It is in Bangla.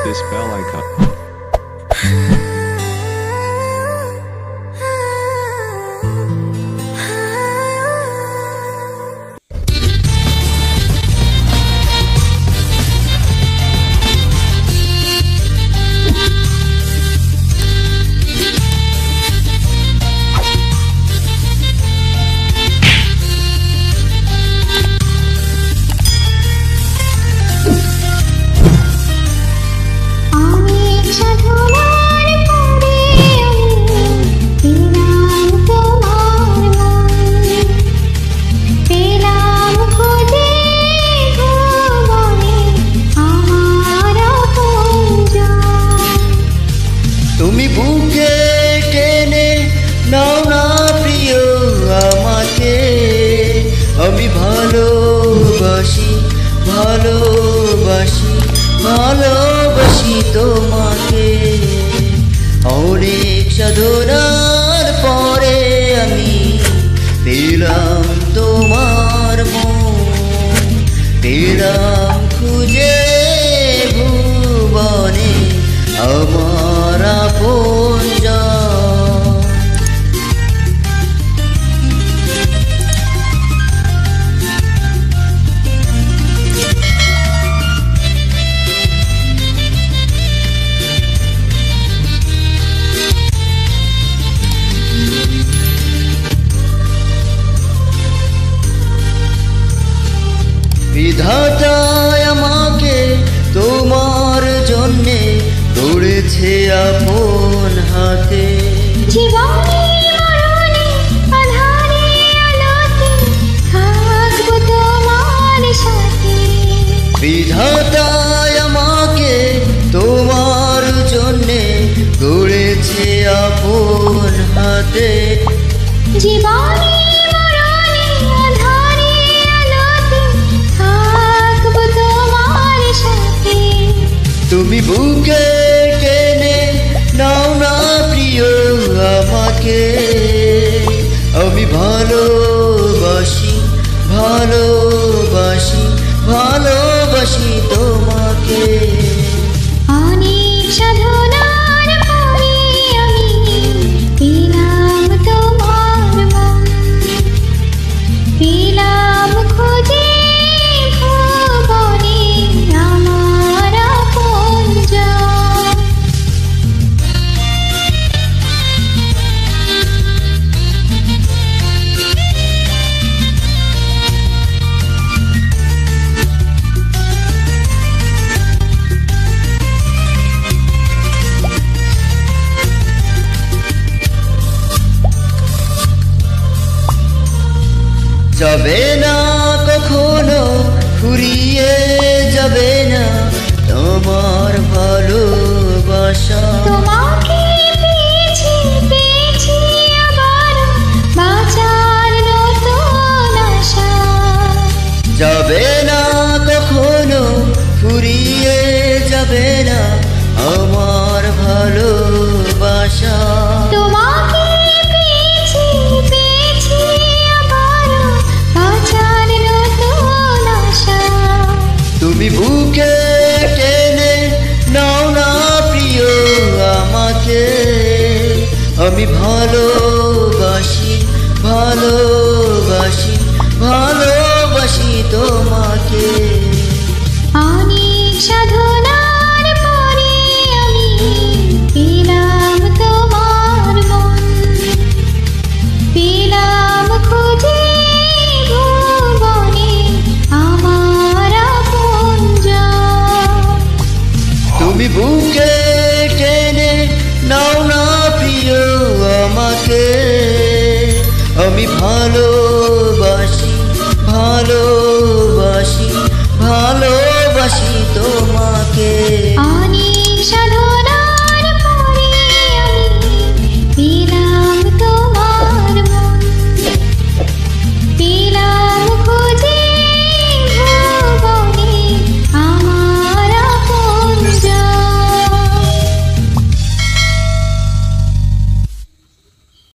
this bell icon. তুমি বুকে টেনে নাও না প্রিয় আমাকে, আমি ভালোবাসি ভালোবাসি ভালোবাসি তোমাকে। অনেক সাধনার পরে আমি পেলাম তোমার মন, পেলাম খুঁজে ভুবনে আমার আপনজন। বিধাতা আমাকে তোমার জন্যে গড়েছে আপন হাতে, জীবনে মরণে আঁধারে আলোতে থাকবো তোমার সাথে। বিধাতা আমাকে তোমার জন্যে গড়েছে আপন হাতে, জীবনে মরণে আঁধারে আলোতে থাকবো তোমার সাথে। তুমি বুকে টেনে নাও না প্রিয় আমাকে, আমি ভালোবাসি ভালোবাসি ভালোবাসি তোমাকে। অনেক সাধনার পরে আমি পেলাম তোমার মন, পেলাম খুঁজে ভুবনে আমার আপনজন। যাবে না কখনো ফুরিয়ে যাবে না তোমার ভালোবাসা, তোমাকে পেয়েছি পেয়েছি আবার বাঁচার নতুন আশা। যাবে না কখনো ফুরিয়ে যাবে না আমার ভালোবাসা। তোমাকে পেয়েছি পেয়েছি আবার বাঁচার নতুন আশা। তুমি বুকে টেনে নাও না প্রিয় আমাকে, আমি ভালোবাসি ভালোবাসি ভালোবাসি তোমাকে। অনেক সাধনার পরে আমি পেলাম তোমার মন, পেলাম খুঁজে ভুবনে আমার আপনজন। তুমি বুকে টেনে নাও না প্রিয় আমাকে, আমি ভালোবাসি ভালোবাসি ভালোবাসি তোমাকে।